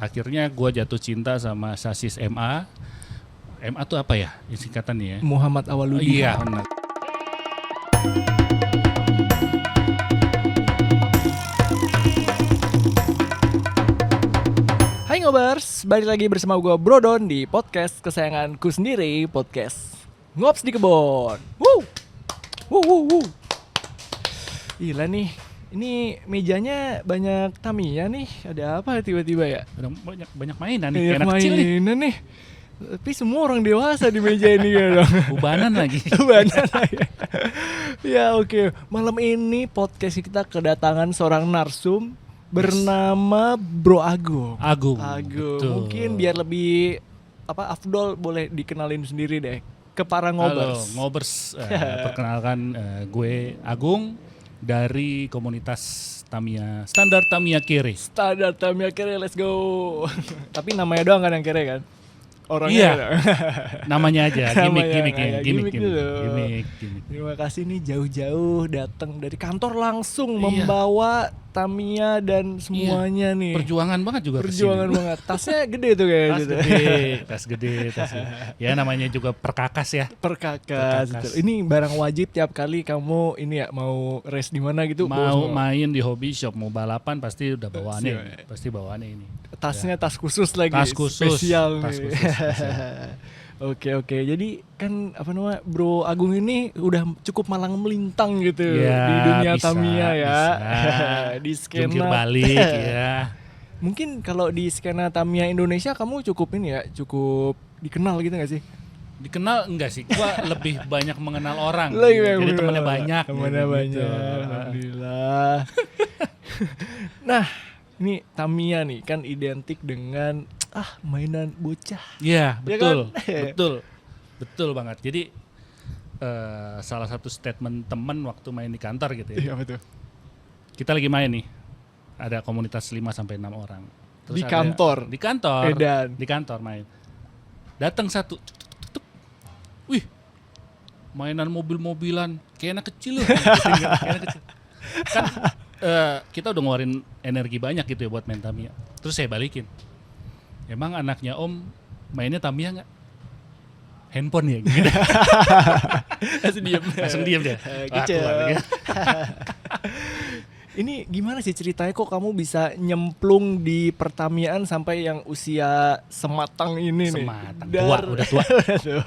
akhirnya gue jatuh cinta sama sasis MA. MA tuh apa ya singkatannya ya? Muhammad Awaludin. Iya benar. Hai Ngobers, balik lagi bersama gue Brodon di podcast kesayanganku sendiri, podcast Ngops di Kebon. Woo! Gila nih, ini mejanya banyak Tamiya nih. Ada apa tiba-tiba ya? Banyak mainan nih, Banyak kayak anak kecil nih. mainan nih. Tapi semua orang dewasa di meja ini kan dong. Ubanan lagi. Ubanan lagi. Ya oke. Malam ini podcast kita kedatangan seorang narsum bernama Bro Agung. Agung. Betul. Mungkin biar lebih afdol boleh dikenalin sendiri deh ke para ngobers. Halo ngobers, perkenalkan gue Agung dari komunitas Tamiya, Standar Tamiya Kere. Standar Tamiya Kere, let's go. Tapi namanya doang kan yang Kere kan? Orangnya Iya. kan? Namanya aja, gimmick. Gimmick. Terima kasih nih jauh-jauh datang dari kantor langsung membawa Tamiya dan semuanya nih. Perjuangan banget juga Perjuangan kesini. banget. Tasnya gede tuh kayaknya. Tas gede. Ya namanya juga perkakas ya. Perkakas. Ini barang wajib tiap kali kamu ini ya mau race di mana gitu. Mau main di hobby shop, mau balapan pasti udah bawaannya. Pasti bawaannya ini. Tasnya tas khusus lagi. Tas khusus. Spesial. Tas khusus. Oke. Jadi kan Bro Agung ini udah cukup malang melintang gitu ya, di dunia bisa, Tamiya ya. Di skena jungkir balik ya. Mungkin kalau di skena Tamiya Indonesia kamu cukup dikenal gitu gak sih? Dikenal enggak sih? Gua lebih banyak mengenal orang. Jadi temannya banyak. Temannya banyak. Alhamdulillah. Nah, ini Tamiya nih kan identik dengan mainan bocah. Iya, betul. Ya kan? Betul banget. Jadi salah satu statement teman waktu main di kantor gitu ya. Iya betul. Kita lagi main nih. Ada komunitas 5 sampai 6 orang. Terus Di kantor. Edan. Di kantor main. Datang satu. Wih. Mainan mobil-mobilan kayak anak kecil loh. Kayak anak kecil. Kan kita udah ngeluarin energi banyak gitu ya buat main Tamiya. Terus saya balikin. Emang anaknya Om mainnya Tamiya nggak? Handphone ya? Gitu. Langsung diem dia. Kecil. Ini gimana sih ceritanya kok kamu bisa nyemplung di pertamiyaan sampai yang usia sematang ini nih? Sematang, udah tua. Betul.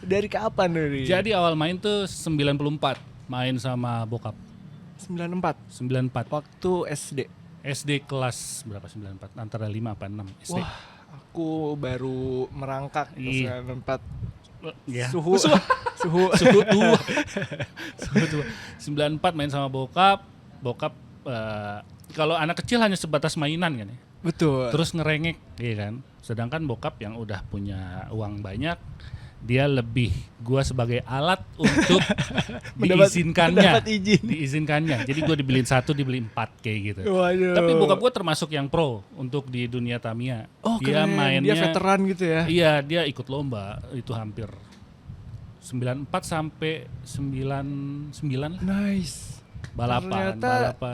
Dari kapan nih? Jadi awal main tuh 94, main sama bokap. 94? 94. Waktu SD? SD kelas berapa 94? Antara 5 apa 6 SD. Wah, aku baru merangkak 94. Ya. Suhu tua. 94 main sama bokap kalau anak kecil hanya sebatas mainan kan ya. Betul. Terus ngerengek, iya kan. Sedangkan bokap yang udah punya uang banyak, dia lebih gua sebagai alat untuk mendapat izin. Diizinkannya. Jadi gua dibeliin 1, dibeli 4 kayak gitu. Waduh. Tapi bokap gua termasuk yang pro untuk di dunia Tamiya. Oh, dia keren. mainnya, dia veteran gitu ya. Iya, dia ikut lomba itu hampir 94 sampai 99 lah. Nice. Balapan.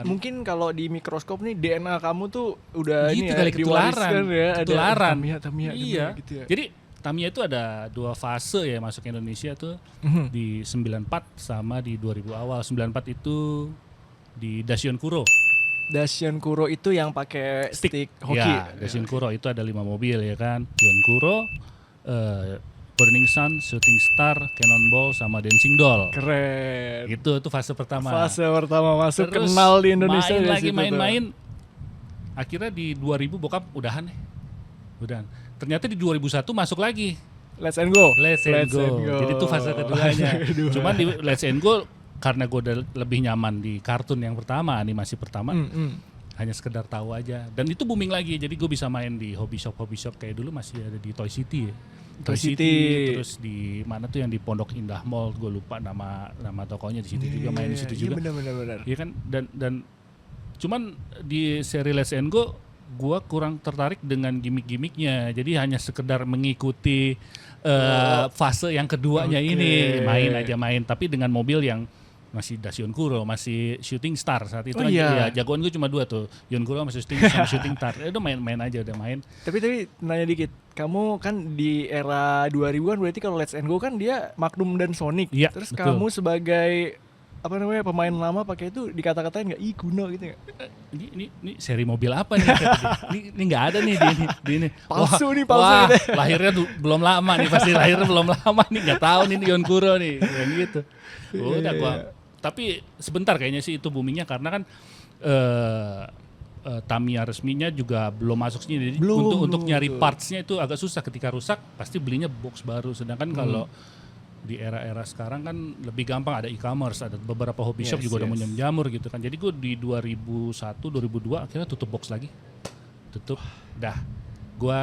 Mungkin kalau di mikroskop nih DNA kamu tuh udah gitu ini kali ya, diwariskan ya. Ketularan. Ada Tamiya iya. Gitu ya. Jadi Tamiya itu ada 2 fase ya masuk Indonesia tuh. Di 94 sama di 2000 awal. 94 itu di Daishin Kuro. Daishin Kuro itu yang pakai stick hoki. Ya, Daishin Kuro itu ada 5 mobil ya kan. Daishin Kuro, Burning Sun, Shooting Star, Cannonball sama Dancing Doll. Keren. Itu fase pertama. Fase pertama masuk. Terus kenal di Indonesia. Main. Akhirnya di 2000 bokap udahan. Ternyata di 2001 masuk lagi. Let's and go. Jadi itu fase keduanya. Cuman di Let's and Go karena gue udah lebih nyaman di kartun yang pertama, animasi pertama. Hanya sekedar tahu aja. Dan itu booming lagi. Jadi gue bisa main di hobby shop kayak dulu masih ada di Toy City ya. Toy City. Terus di mana tuh yang di Pondok Indah Mall, gue lupa nama tokonya, di situ juga main di situ juga. Iya benar. Iya kan dan cuman di seri Let's and Go gue kurang tertarik dengan gimmick-gimmicknya. Jadi hanya sekedar mengikuti fase yang keduanya ini, main, tapi dengan mobil yang masih Das Yonkuro, masih Shooting Star saat itu Oh, aja. iya. Ya, jagoan gue cuma 2 tuh, Yonkuro sama Shooting Star. Udah main aja, udah main. Tapi nanya dikit, kamu kan di era 2000-an berarti kalau Let's Go kan dia Magnum dan Sonic. Iya, Terus betul. kamu sebagai pemain lama pakai itu dikata-katain nggak kuno gitu nggak? Ini seri mobil apa nih? Ini nggak ada nih di ini. Palsu nih, Wah, gitu. lahirnya belum lama nih, pasti lahirnya belum lama nih, nggak tahu nih Yonkuro nih, kayak gitu. Udah gua. Tapi sebentar kayaknya sih itu boomingnya karena kan Tamiya resminya juga belum masuk sini. Jadi untuk nyari partsnya itu agak susah, ketika rusak pasti belinya box baru. Sedangkan kalau di era-era sekarang kan lebih gampang, ada e-commerce, ada beberapa hobby shop juga udah menjamur gitu kan. Jadi gue di 2001, 2002 akhirnya tutup box lagi. Tutup, dah. Gue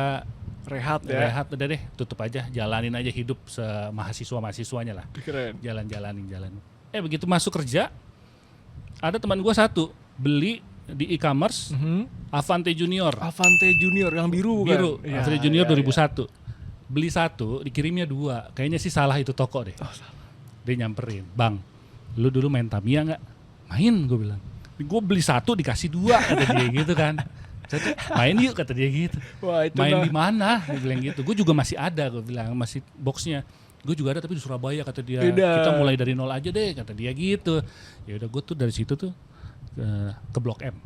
Rehat udah deh, tutup aja, jalanin aja hidup semahasiswa-mahasiswanya lah. Keren. Jalanin. Begitu masuk kerja, ada teman gue satu beli di e-commerce Avante Junior. Avante Junior yang biru kan? Avante Junior 2001. Beli 1, dikirimnya 2. Kayaknya sih salah itu toko deh. Dia nyamperin, "Bang, lu dulu main Tamiya nggak?" "Main," gue bilang. "Gue beli 1 dikasih 2," kata dia gitu kan. "Main yuk," kata dia gitu. Wah, itu "Main di mana?" Dia bilang gitu. "Gue juga masih ada," gue bilang, "masih boxnya." "Gue juga ada tapi di Surabaya," kata dia. Beda. "Kita mulai dari nol aja deh," kata dia gitu. Ya udah, gue tuh dari situ tuh ke Blok M.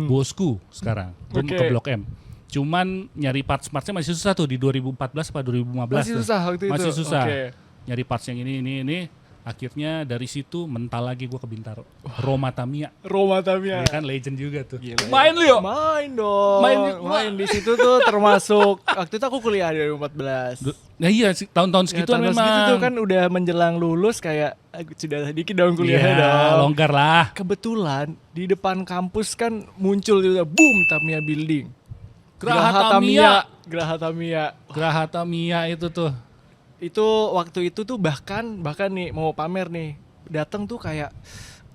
Bosku sekarang. Gue ke Blok M. Cuman nyari parts-partsnya masih susah tuh di 2014 atau 2015. Masih susah waktu itu. Masih susah. Okay. Nyari parts yang ini. Akhirnya dari situ mental lagi gue ke Bintaro. Roma Tamiya. Tamiya. Ya kan legend juga tuh. Gila, Main lu yuk. Main dong. Main di situ tuh termasuk waktu itu aku kuliah 2014. Nah iya tahun-tahun segituan tahun memang. segitu tuh kan udah menjelang lulus kayak sudah dikit dong kuliahnya Iya, dong. longgar lah. Kebetulan di depan kampus kan muncul juga boom Tamiya Building. Geraha Tamiya itu tuh. Itu waktu itu tuh bahkan nih mau pamer nih, datang tuh kayak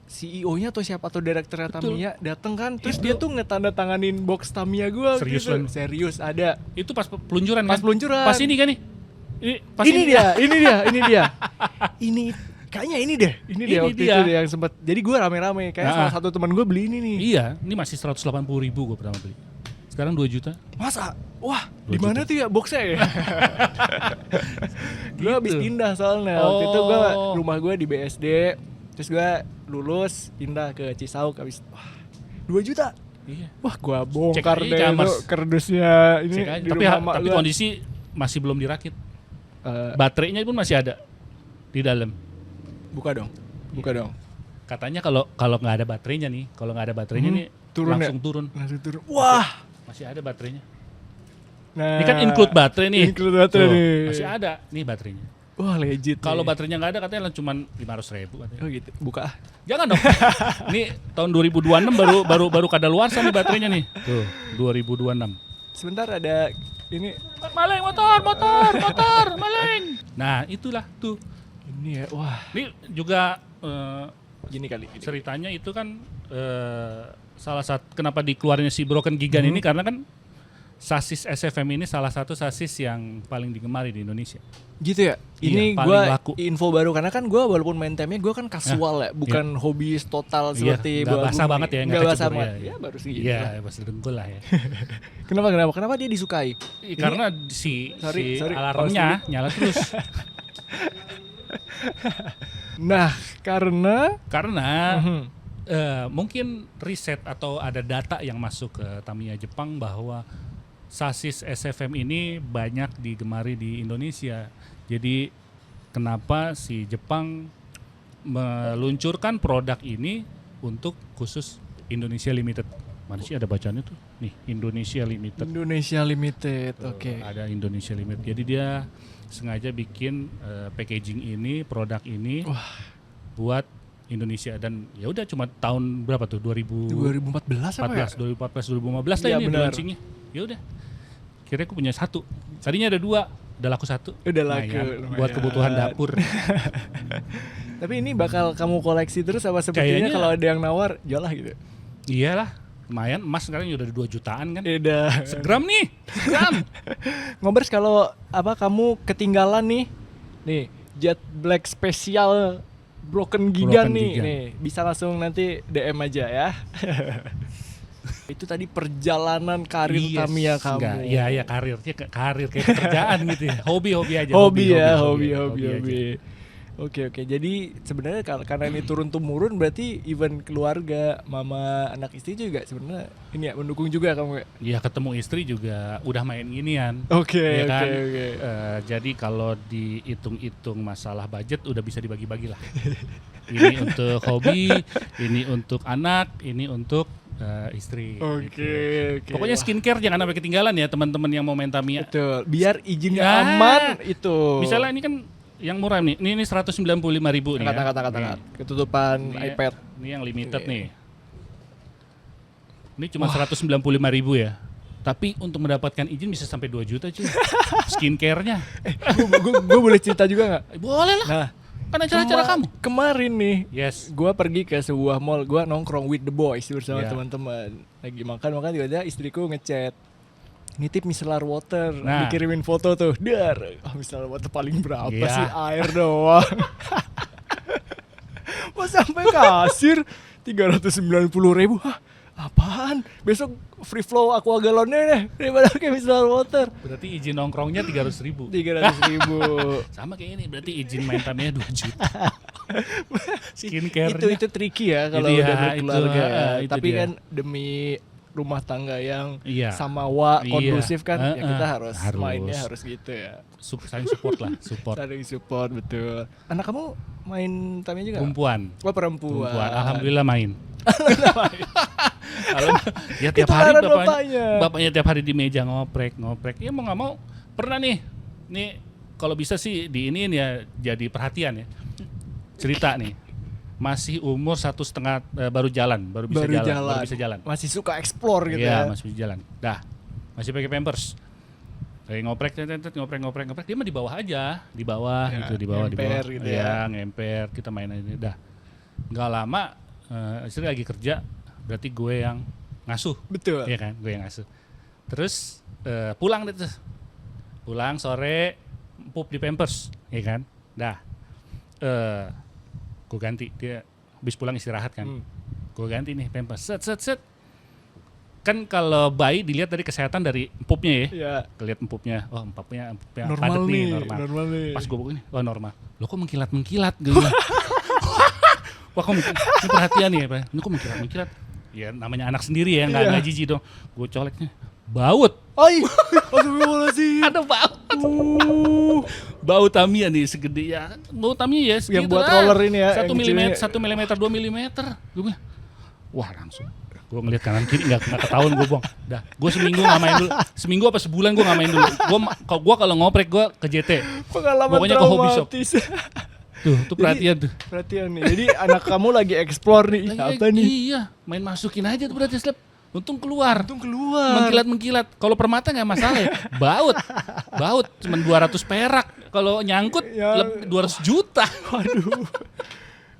CEO-nya atau siapa atau direkturnya Tamiya datang kan, terus dia tuh ngetandatanganin box Tamiya gua. Serius gitu. kan? Serius ada. Itu pas peluncuran Pas kan? peluncuran. Pas ini kan nih? Ini dia. Ini kayaknya ini deh waktu itu deh yang sempat. Jadi gue rame-rame kayak salah satu teman gue beli ini nih. Iya, ini masih 180.000 gue pertama beli. Sekarang 2 juta. Masa? Wah, di mana tuh ya boxnya ya? Gue habis pindah soalnya. Waktu itu rumah gue di BSD, terus gue lulus pindah ke Cisauk habis 2 juta. Iya. Wah, gue bongkar Cek deh itu kardusnya ini di rumah tapi kondisi masih belum dirakit. Baterainya pun masih ada di dalam. Buka dong. Katanya kalau nggak ada baterainya nih, nih langsung turun. Wah, masih ada baterainya. Nah, ini kan include baterai nih. Nih. Masih ada nih baterainya. Wah, legit. Kalau baterainya nggak ada katanya cuma 500.000 katanya. Oh gitu. Buka. Jangan dong. Ini tahun 2026 baru kadaluarsa nih baterainya nih. Tuh, 2026. Sebentar ada ini. Maleng motor, maleng. Nah, itulah tuh. Ini ya, wah. Ini juga Gini kali. ceritanya itu kan salah satu kenapa dikeluarinnya si Broken Gigan ini karena kan sasis SFM ini salah satu sasis yang paling digemari di Indonesia. Gitu ya. Ini Iya, gue laku. info baru karena kan gue walaupun main Tamiya gue kan kasual ya, bukan hobiis total seperti nggak basah banget ya, nggak basah kecebur banget. Ya baru segitu. Iya, basah dengkul lah ya. Kenapa dia disukai? Karena si sorry, alarmnya nyala terus. Nah, karena mungkin riset atau ada data yang masuk ke Tamiya Jepang bahwa sasis SFM ini banyak digemari di Indonesia. Jadi kenapa si Jepang meluncurkan produk ini untuk khusus Indonesia Limited. Mana sih ada bacaannya tuh? Nih, Indonesia Limited. Oke. Ada Indonesia Limited. Jadi dia sengaja bikin packaging ini, produk ini buat Indonesia, dan ya udah cuma tahun berapa tuh 2014 apa ya? 2015 lah ya, ini launchingnya. Ya udah, kira aku punya 1, tadinya ada 2, udah laku 1. Udah laku buat kebutuhan dapur. Tapi ini bakal kamu koleksi terus apa sepertinya kalau ada yang nawar jual lah gitu? Iyalah, lumayan, emas sekarang udah 2 jutaan kan. Udah. Segram nih, segram. Ngobers kalau kamu ketinggalan nih Jet Black spesial Broken Gigan Broken nih. Gigan. Nih, bisa langsung nanti DM aja ya. Itu tadi perjalanan karir Tamiya kamu. Enggak, iya karir kayak pekerjaan gitu ya. Hobi aja. Hobi aja. Oke. Jadi sebenarnya karena ini turun temurun berarti even keluarga, mama, anak istri juga sebenarnya ini ya mendukung juga kamu ya. Iya, ketemu istri juga udah main ginian. Oke. Ya kan? Jadi kalau dihitung-hitung masalah budget udah bisa dibagi-bagi lah. Ini untuk hobi, ini untuk anak, ini untuk istri. Oke. Pokoknya skincare jangan sampai ketinggalan ya teman-teman yang mau main Tamiya. Betul. Biar izinnya Ya. aman itu. Misalnya ini kan yang murah nih. Ini 195.000 nih. Angkat. Ketutupan Ini iPad. Ini yang limited Ini. nih. Ini cuma 195.000 ya. Tapi untuk mendapatkan izin bisa sampai 2 juta cuy. Skincare-nya. Gue boleh cerita juga nggak? Boleh lah. Nah, Kan acara-acara kamu. Kemarin nih, Yes. gue pergi ke sebuah mall, gue nongkrong with the boys bersama Yeah. teman-teman. Lagi makan tiba-tiba istriku ngechat, nitip micellar water, Nah. dikirimin foto tuh, micellar water paling berapa Yeah. sih, air doang. Pas sampai kasir 390.000, hah apaan? Besok free flow aqua galonnya deh daripada kayak micellar water. Berarti izin nongkrongnya 300.000. 300.000. Sama kayak ini, berarti izin main Tamiya 2 juta. Skincare-nya. itu tricky ya kalau Itu ya, udah berkeluarga itu, ya. itu Tapi dia. kan demi rumah tangga yang Iya. samawa Iya. kondusif kan ya kita harus Harus. mainnya harus gitu ya. Saling support lah, support. Saling support betul. Anak kamu main Tamiya juga? Perempuan. Oh perempuan. Alhamdulillah main. Ya tiap Itu hari arahan bapaknya. bapaknya tiap hari di meja ngoprek. Ya mau nggak mau pernah nih kalau bisa sih diiniin ya jadi perhatian ya. Cerita nih, masih umur 1,5 baru bisa jalan. Masih suka explore gitu Iya, ya. masih bisa jalan. Masih pakai Pampers. Kayak ngoprek, dia mah di bawah aja, di bawah Ya, gitu, di bawah. ngemper gitu ya. Iya, ngemper, kita main aja dah. Nggak lama istri lagi kerja, berarti gue yang ngasuh. Betul. Iya kan, gue yang ngasuh. Terus pulang deh tuh. Pulang sore pup di Pampers, ya kan. Gue ganti, dia habis pulang istirahat kan. Gue ganti nih Pampers. Set. Kan kalau bayi dilihat dari kesehatan dari empupnya ya. Iya. Kelihat empupnya, empupnya Normal padat nih, normal. normal nih. Pas gue begini, normal. Lo kok mengkilat-mengkilat gitu. Wah, kok ini perhatian nih ya, Pak. Ini kok mengkilat-mengkilat. Ya namanya anak sendiri ya, nggak jijik dong. Gue coleknya, baut. Astagfirullahaladzim. Ada baut. Bau Tamiya nih segede ya. Bau Tamiya ya Yang segitu buat lah. roller ini ya, 1 yang mm, kecilnya. 1 mm, 2 mm. Gue bilang, wah langsung. Gue ngeliat kanan kiri nggak ketahuan, gue buang. Dah, gue seminggu nggak main dulu. Seminggu apa sebulan gue nggak main dulu. Gue kalau ngoprek gue ke JT. Pengalaman Pokoknya ke hobby shop. traumatis. Tuh perhatian tuh. Perhatian nih. Jadi anak kamu lagi explore nih. Apa nih? Iya, main masukin aja tuh berarti slap. Untung keluar. Mengkilat-mengkilat. Kalau permata nggak masalah ya. Baut cuma 200 perak. Kalau nyangkut Ya. 200 juta. Waduh.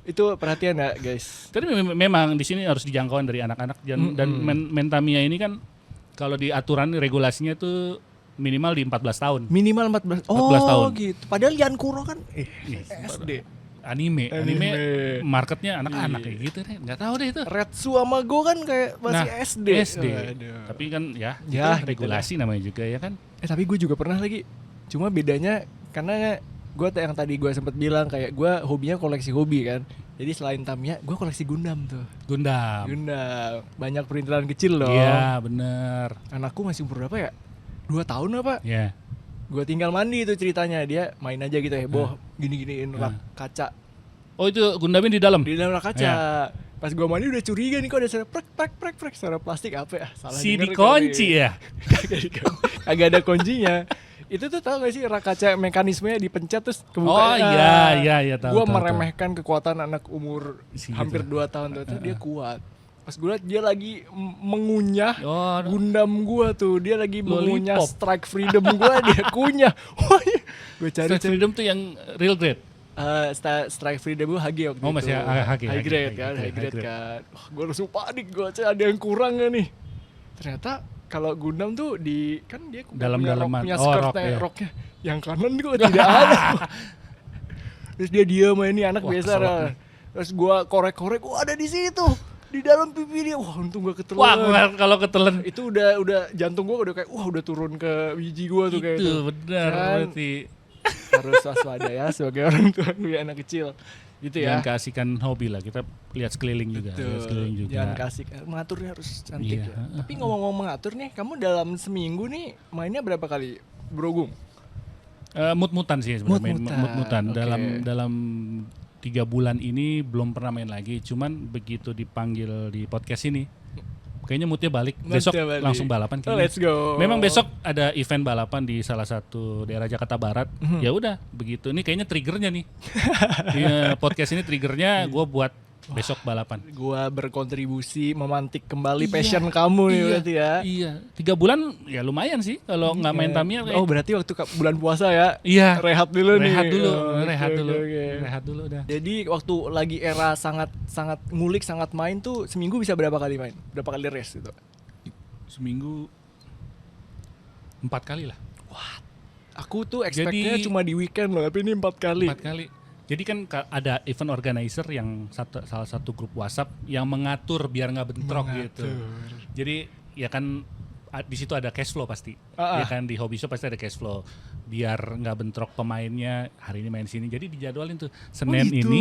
Itu perhatian ya guys. Tapi memang di sini harus dijangkauan dari anak-anak dan main Tamiya ini kan kalau di aturan regulasinya tuh minimal di 14 tahun. Minimal 14. 14 tahun. Gitu. Padahal Yan Kuro kan SD. Anime marketnya anak-anak kayak gitu deh. Nggak tahu deh itu. Retsu sama Go kan kayak masih SD. Waduh. Tapi kan ya Ya, itu regulasi namanya juga ya kan. Tapi gue juga pernah lagi. Cuma bedanya karena gue yang tadi gue sempat bilang kayak gue hobinya koleksi hobi kan. Jadi selain Tamiya, gue koleksi Gundam tuh. Gundam. Banyak perintilan kecil loh. Iya bener. Anakku masih umur berapa ya? 2 tahun apa? Iya. Gue tinggal mandi itu ceritanya. Dia main aja gitu heboh. Gini-giniin rak kaca. Oh itu Gundamnya di dalam? Di dalam rak kaca. Pas gue mandi udah curiga nih kok ada suara prek. Suara plastik apa ya? Salah Si denger dikunci kali. ya? Kagak ada kuncinya. Itu tuh tau gak sih rak kaca mekanismenya dipencet terus kebuka. Oh iya tahu. Gue tahu. meremehkan kekuatan anak umur hampir 2 tahun tuh. Dia kuat. Pas gue liat dia lagi mengunyah Gundam gue tuh. Dia lagi mengunyah Lollipop. Strike Freedom gue. Dia kunyah. Gue cari Strike Freedom tuh yang real grade. Strike Freedom gue HG waktu Oh, itu. masih HG, High grade kan. Gue langsung panik gue ada yang kurang gak nih. Ternyata kalau Gundam tuh kan dia Dalam-dalaman. punya Oh, skirtnya, rok, ya. roknya. Yang kanan kok tidak ada. Terus dia diam, ini anak Wah, biasa kesel lah. nih. Terus gua korek-korek, ada di situ. Di dalam pipi dia. Wah, untung gua ketelan. Wah, kalau ketelen Itu udah jantung gua udah kayak udah turun ke biji gua tuh kayak itu itu. benar Kan berarti. harus waspada ya sebagai orang tua punya anak kecil. Gitu ya. Jangan keasikan hobi lah, kita lihat sekeliling juga. Betul. Lihat sekeliling juga. Jangan kasih mengaturnya harus cantik Iya. ya. Tapi ngomong-ngomong mengatur nih, kamu dalam seminggu nih mainnya berapa kali, Bro Gung? Mut-mutan sih sebenarnya. Mut-mutan, Mut-mutan. oke. Dalam 3 bulan ini belum pernah main lagi. Cuman begitu dipanggil di podcast ini, kayaknya moodnya balik. Besok Moodnya balik. langsung balapan kayaknya. Let's go. Memang besok ada event balapan di salah satu daerah Jakarta Barat. Ya udah, begitu. Ini kayaknya triggernya nih. Iya, podcast ini triggernya gue buat besok balapan. Gua berkontribusi memantik kembali Iya, passion kamu nih iya, berarti ya. Iya, 3 bulan ya lumayan sih kalau nggak main Tamiya. Oh, berarti waktu bulan puasa ya. Iya. Rehat dulu nih. Rehat dulu, Oh, rehat oke, dulu, oke. rehat dulu udah. Jadi waktu lagi era sangat ngulik, sangat main tuh seminggu bisa berapa kali main? Berapa kali race gitu? Seminggu 4 kali lah. Aku tuh expect-nya Jadi- cuma di weekend loh, tapi ini 4 kali. 4 kali. Jadi kan ada event organizer yang salah satu grup WhatsApp yang mengatur biar nggak bentrok gitu. Jadi ya kan di situ ada cash flow pasti. Ya kan di hobby shop pasti ada cash flow. Biar nggak bentrok pemainnya hari ini main sini. Jadi dijadwalin tuh Senin gitu. ini,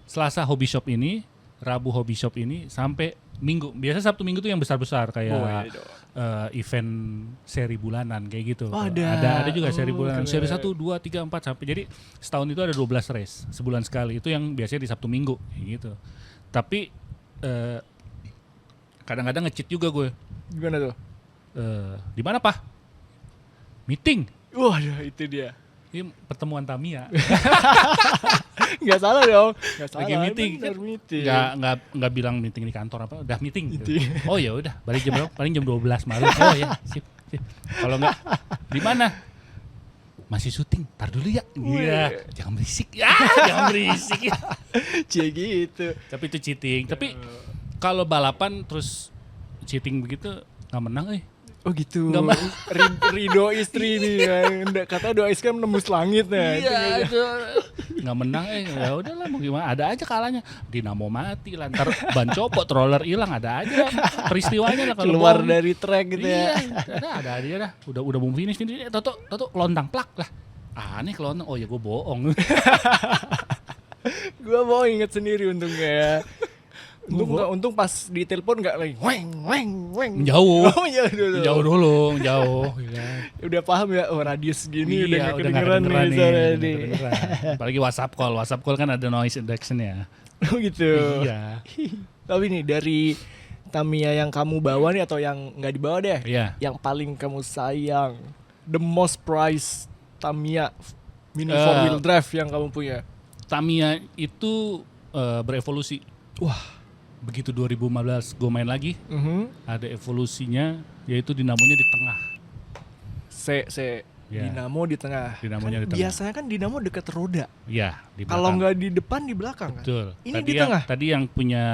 Selasa hobby shop ini, Rabu hobby shop ini sampai Minggu. Biasa Sabtu Minggu tuh yang besar-besar kayak iya dong. event seri bulanan kayak gitu. Oh, ada. juga seri bulanan. Keren. Seri 1, 2, 3, 4 sampai. Jadi setahun itu ada 12 race sebulan sekali. Itu yang biasanya di Sabtu Minggu kayak gitu. Tapi kadang-kadang nge-cheat juga gue. Gimana tuh? Di mana, Pak? Meeting. Waduh, itu dia. Ini pertemuan Tamiya. Gak salah dong. Gak salah. Lagi meeting. Bener, meeting. Nggak bilang meeting di kantor apa, udah meeting. Meeting. Gitu. Oh ya udah, balik jam berapa? Paling jam 12 malam. Oh ya, sip. Kalau nggak di mana? Masih syuting. Tar dulu ya. Iya, jangan berisik. Ya, jangan berisik ya. Cie gitu. Tapi itu cheating. Tapi kalau balapan terus cheating begitu nggak menang Oh gitu. Nggak mau. Ridho istri nih kan. Kata doa istri kan menembus langit ya. Iya, itu nggak menang ya udahlah mau gimana, ada aja kalahnya. Dinamo mati lah, ntar ban copot, roller hilang, ada aja peristiwanya lah kalau Keluar bohong. dari track gitu Iya, ya. ada aja dah. Udah mau finish ini, toto kelontang plak lah. Aneh kelontang. Oh ya gue bohong. Gua mau inget sendiri untungnya ya. Untung pas di telepon nggak lagi weng. Jauh. Oh iya dulu. Jauh dulu, jauh. Ya. Udah paham ya, radius gini udah nggak nggak kedengeran nih. udah Sarah nggak nih. kedengeran. Apalagi WhatsApp call kan ada noise reduction ya. Oh gitu. Iya. Tapi nih dari Tamiya yang kamu bawa nih atau yang nggak dibawa deh, Iya. yang paling kamu sayang, the most prized Tamiya mini Eh, 4-wheel drive yang kamu punya. Tamiya itu berevolusi. Wah. Begitu 2015 gue main lagi, Mhm. ada evolusinya, yaitu dinamonya di tengah. Ya. Dinamo di tengah. Dinamonya Kan di tengah. biasanya kan dinamo dekat roda. Ya, di belakang. Kalau nggak di depan di belakang kan. Betul. Ini Tadi di yang, tengah. Tadi yang punya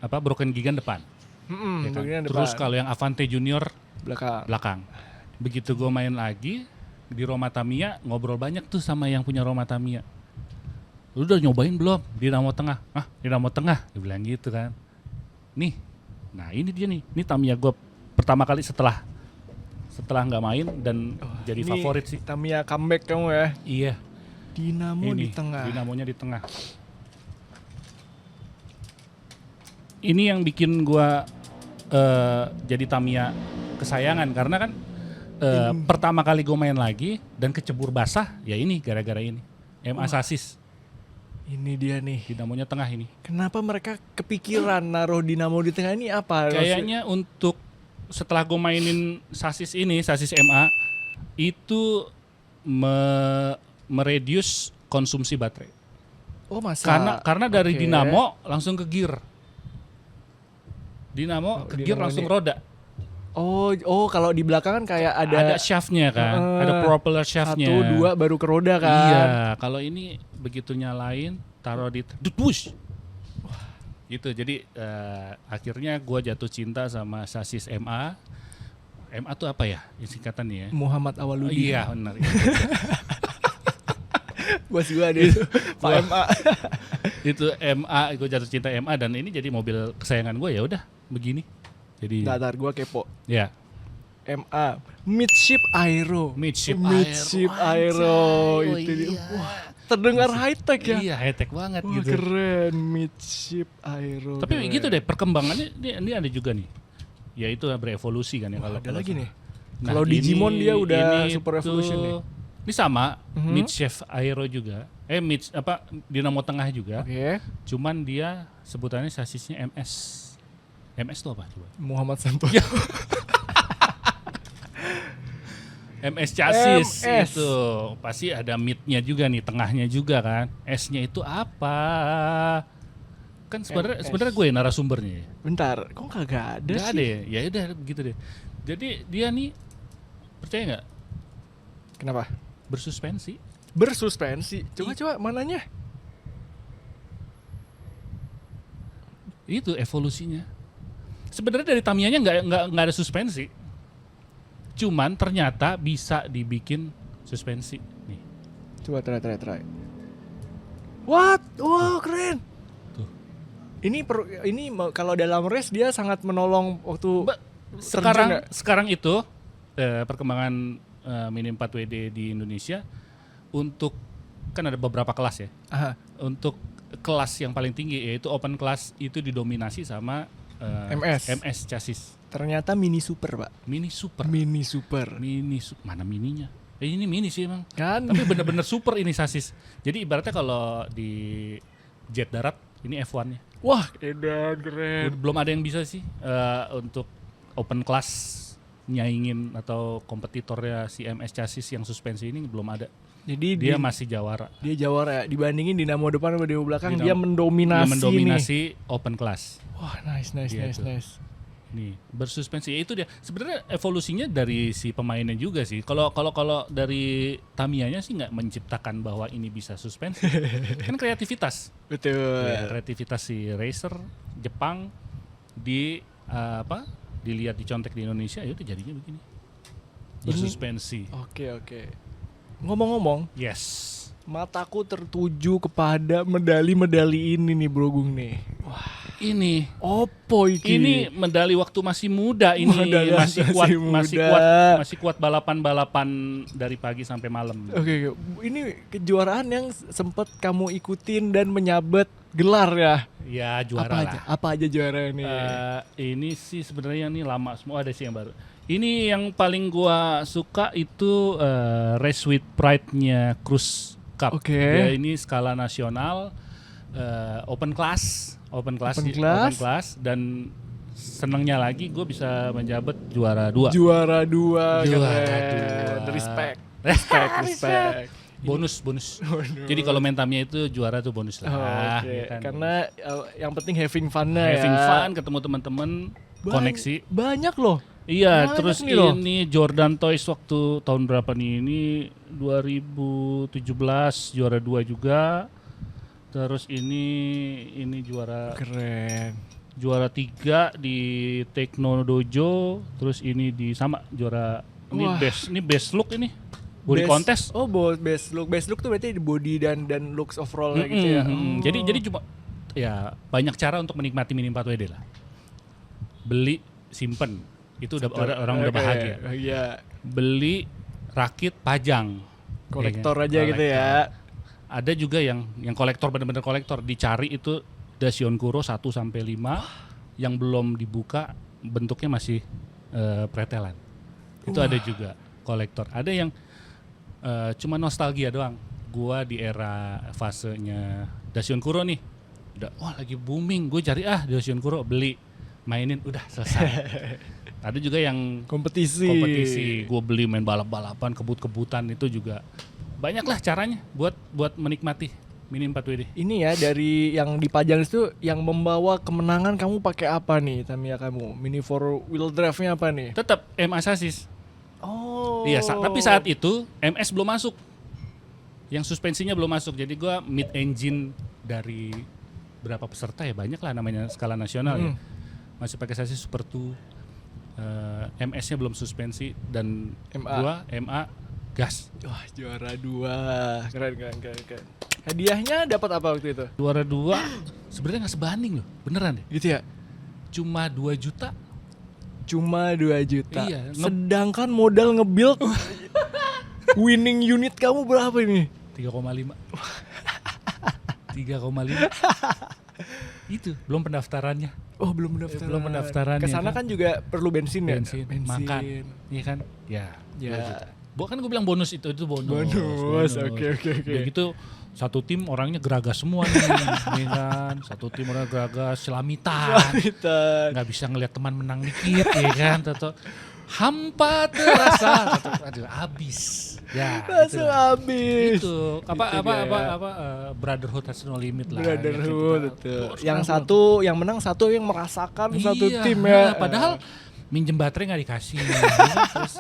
broken gigan depan. Ya kan? bagian Terus depan. kalau yang Avante Junior belakang. belakang. Begitu gue main lagi di Roma Tamiya, ngobrol banyak tuh sama yang punya Roma Tamiya. Lu udah nyobain belum dinamo tengah? Ah, dinamo tengah, dia bilang gitu kan. Nih, nah ini dia nih. Ini Tamiya gue pertama kali setelah nggak main dan jadi Ini favorit sih. Tamiya comeback kamu ya. Iya. Dinamo di Ini tengah. dinamonya di tengah. Ini yang bikin gua jadi Tamiya kesayangan karena kan pertama kali gue main lagi dan kecebur basah, ya ini gara-gara ini. MA Sasis, Ini dia nih. dinamonya tengah ini. Kenapa mereka kepikiran naruh dinamo di tengah ini apa? Kayaknya untuk setelah gue mainin sasis ini, sasis MA itu mereduce konsumsi baterai. Oh masa? Karena dari Oke. dinamo langsung ke gear. Dinamo ke gear dinamo langsung ini. roda. Oh kalau di belakang kan kayak Ada shaftnya kan, ada propeller shaftnya. 1, 2 baru ke roda kan. Iya, kalau ini begitu nyalain, taruh di push. Gitu, jadi akhirnya gue jatuh cinta sama sasis MA. MA tuh apa ya singkatannya ya? Muhammad Awaludin. Iya benar. Bos gua deh Pak MA. Itu MA, gue jatuh cinta MA dan ini jadi mobil kesayangan gue, ya udah begini. Jadi Ntar gua kepo. ya MA Midship Aero. Midship Aero Anjay, itu dia. iya. Wah, terdengar high tech ya. Iya, high tech banget Wah, gitu. keren Midship Aero. Tapi keren. gitu deh perkembangannya, ini ada juga nih. Ya itu berevolusi kan ya. Wah, ada kalau lagi nih. Nah, Kalau Digimon dia udah ini Super Evolution nih. Ini sama, Midship Aero juga. Dinamo tengah juga. Oke. Cuman dia sebutannya sasisnya MS. MS itu apa coba? Muhammad Santoso. MS chassis MS. itu pasti ada mid-nya juga nih, tengahnya juga kan. S-nya itu apa? Kan sebenarnya gue narasumbernya ya. Bentar, kok kagak ada Gak sih? ada ya? Ya udah begitu deh. Jadi dia nih percaya nggak Kenapa? bersuspensi? Bersuspensi. Coba mananya? Itu evolusinya. Sebenarnya dari Tamiya-nya nggak ada suspensi. Cuman ternyata bisa dibikin suspensi nih. Coba try. What? Wow, keren. Tuh. Ini kalau dalam race dia sangat menolong waktu Sekarang itu perkembangan Mini 4WD di Indonesia untuk kan ada beberapa kelas ya. Aha. Untuk kelas yang paling tinggi yaitu open class itu didominasi sama MS chassis. Ternyata Mini Super, Pak. Mini Super. Mana mininya? Ini mini sih emang. Kan? Tapi bener-bener super ini chassis. Jadi ibaratnya kalau di jet darat ini F1-nya. Wah, keren. Belum ada yang bisa sih untuk open class nyaingin atau kompetitornya si MS chassis yang suspensi ini belum ada. Jadi Dia masih jawara. dia jawara dibandingin Dinamo depan sama Dinamo belakang, Dinamo- dia mendominasi. open class. Wah, nice. Gitu. Nih, bersuspensi ya itu dia. Sebenarnya evolusinya dari si pemainnya juga sih. Kalau dari Tamiya-nya sih nggak menciptakan bahwa ini bisa suspensi. Kan kreativitas. Betul. Ya, kreativitas si racer Jepang dilihat dicontek di Indonesia, ya itu jadinya begini. Bersuspensi. Oke. Ngomong-ngomong, Yes. mataku tertuju kepada medali-medali ini nih, Bro Gung nih. Wah, Ini opo iki? ini medali waktu masih muda ini, Medali masih kuat balapan-balapan dari pagi sampai malam. Oke. Ini kejuaraan yang sempat kamu ikutin dan menyabet gelar ya? Ya juara lah. Apa aja juara ini? Ini sih sebenarnya ini lama semua, ada sih yang baru. Ini yang paling gua suka itu Race with Pride-nya Cruise Cup. Oke. Dia ini skala nasional, open class dan senengnya lagi gue bisa menjabat juara 2. Juara dua. Juara 2. Respect. Bonus. Jadi kalau main Tamiya itu juara tuh bonus lah. Oke. Ya kan? Karena yang penting having fun-nya ya. Having fun, ketemu teman-teman, koneksi. Banyak loh. Iya, Banyak terus nih loh. ini Jordan Toys waktu tahun berapa nih? Ini 2017 juara 2 juga. Terus ini Keren. juara 3 di Tekno Dojo. Terus ini di sama juara Wah. ini best look ini. Body contest. Oh, best look. Best look tuh berarti di body dan looks overall gitu ya. Oh. Jadi cuma ya banyak cara untuk menikmati Mini 4WD lah. Beli, simpen. Itu udah orang udah bahagia. Iya. Beli, rakit, pajang. Kolektor Ya, aja gitu ya. Ada juga yang kolektor, bener-bener kolektor, dicari itu Dacian Kuro 1 sampai 5 yang belum dibuka, bentuknya masih pretelan. Itu ada juga kolektor. Ada yang cuma nostalgia doang. Gua di era fasenya Dacian Kuro nih. Udah lagi booming, gue cari Dacian Kuro, beli, mainin, udah selesai. Ada juga yang kompetisi, gue beli main balap-balapan, kebut-kebutan, itu juga banyak lah caranya buat menikmati Mini 4WD. Ini ya dari yang dipajang itu yang membawa kemenangan, kamu pakai apa nih Tamiya kamu? Mini 4-wheel drive-nya apa nih? Tetap MA chassis. Oh. Iya, tapi saat itu MS belum masuk. Yang suspensinya belum masuk. Jadi gue mid engine dari berapa peserta ya, banyak lah namanya skala nasional ya. Masih pakai chassis Super 2. MS-nya belum suspensi dan MA. gua MA gas. Wah, juara 2. Keren. Hadiahnya dapat apa waktu itu? Juara 2 sebenarnya nggak sebanding loh, beneran deh. Gitu ya? Cuma 2 juta. Cuma 2 juta. Iya, sedangkan modal nge-build winning unit kamu berapa ini? 3,5. 3,5. Itu belum pendaftarannya. Oh, belum pendaftaran. Belum pendaftarannya. Kesana kan juga perlu bensin ya? Bensin. Makan. Iya kan? Ya. Ya. Kan gue bilang bonus itu bonus. Bonus. Oke. Udah gitu satu tim orangnya geragas semua nih, ya kan? Satu tim orangnya geragas, selamitan. Nggak bisa ngelihat teman menang dikit, ya kan? Tato hampa terasa, aduh habis. Ya, langsung habis. Itu apa brotherhood has no limit lah. Brotherhood itu. Yang menang satu yang merasakan satu tim ya. Padahal minjem baterai nggak dikasih. Terus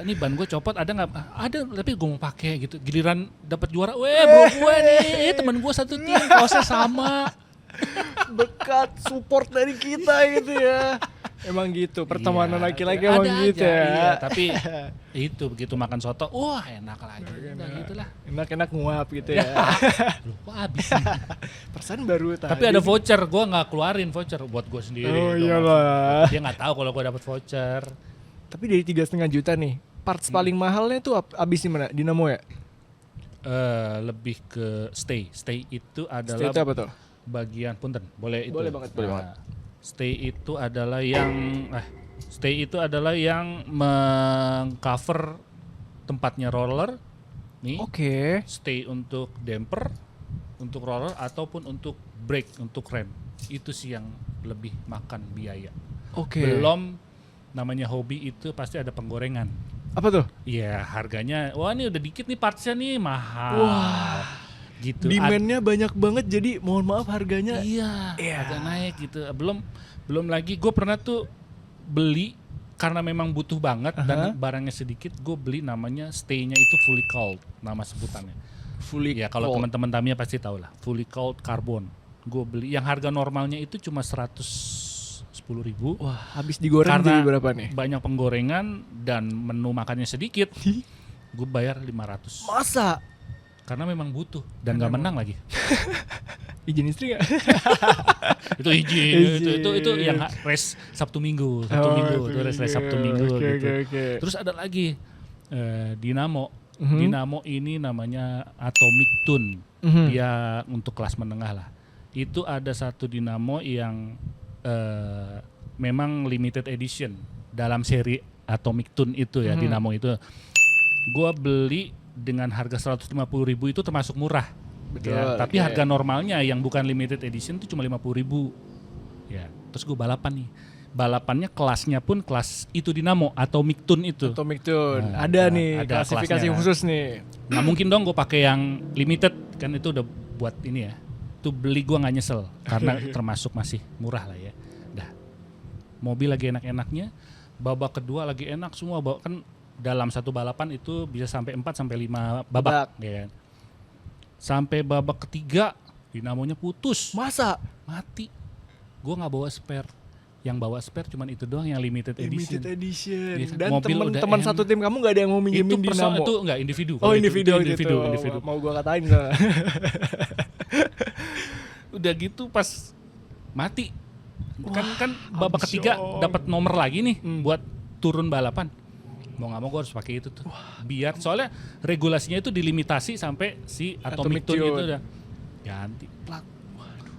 ini ban gue copot ada nggak? Ada, tapi gue mau pakai gitu. Giliran dapat juara, bro gue nih, teman gue satu tim, kaosnya sama. Bekat support dari kita gitu ya. Emang gitu, pertemanan laki-laki emang gitu aja, ya. Iya, tapi itu begitu makan soto, wah enak lagi. Udah gitulah. Enak-enak nguap gitu ya. Lupa habis. Persen baru tadi. Tapi ada voucher, gue nggak keluarin voucher buat gue sendiri. Oh iyalah. Dia nggak tahu kalau gue dapat voucher. Tapi dari 3,5 juta nih, parts paling mahalnya tuh habis di mana? Dinamo ya? Lebih ke stay. Stay itu adalah Stay itu apa tuh? bagian punten. Boleh itu. Boleh banget, boleh banget. Stay itu adalah yang mengcover tempatnya roller nih. Oke. Stay untuk damper, untuk roller ataupun untuk brake, untuk rem. Itu sih yang lebih makan biaya. Oke. Belum namanya hobi itu pasti ada penggorengan. Apa tuh? Iya, harganya wah ini udah dikit nih partsnya nih, mahal. Wah. Gitu. Demand-nya banyak banget, jadi mohon maaf harganya. Iya, agak naik gitu. Belum lagi gue pernah tuh beli karena memang butuh banget dan barangnya sedikit, gue beli namanya stay-nya itu fully cold, nama sebutannya. Fully ya kalau cold. teman-teman Tamiya pasti tahu lah, fully cold carbon. Gue beli yang harga normalnya itu cuma 110.000. Wah, habis digoreng jadi berapa nih? Banyak penggorengan dan menu makannya sedikit. Gue bayar 500. Masa? Karena memang butuh dan nggak menang lagi. Izin istri nggak? Itu izin. Itu yang race Sabtu Minggu, itu race Sabtu Minggu gitu. Okay. Terus ada lagi Dinamo. Dinamo ini namanya Atomic Tune. Dia untuk kelas menengah lah. Itu ada satu Dinamo yang memang limited edition dalam seri Atomic Tune itu ya. Dinamo itu gua beli dengan harga 150.000 itu termasuk murah. Betul, ya, tapi harga normalnya yang bukan limited edition itu cuma 50.000. Ya, terus gue balapan nih. Balapannya kelasnya pun kelas itu Dinamo Atomic Tune itu. Atomic Tune. Ada nih ada klasifikasi kelasnya. khusus nih. Nggak mungkin dong gue pakai yang limited, kan itu udah buat ini ya. Itu beli gue nggak nyesel karena termasuk masih murah lah ya. Dah. Mobil lagi enak-enaknya, babak kedua lagi enak semua, kan dalam satu balapan itu bisa sampai 4 sampai 5 babak. Ya kan? Sampai babak ketiga dinamonya putus. Masa? Mati. Gue nggak bawa spare. Yang bawa spare cuman itu doang yang limited edition. Ya, kan? dan teman-teman enak. satu tim kamu nggak ada yang mau minjemin dinamo. Itu enggak individu. Oh, individu. Mau gue katain nggak? Udah gitu pas mati. Kan babak ketiga dapat nomor lagi nih buat turun balapan. Mau nggak mau gue harus pakai itu tuh. Biar soalnya regulasinya itu dilimitasi sampai si Atomic Tune itu udah ganti plat. Waduh.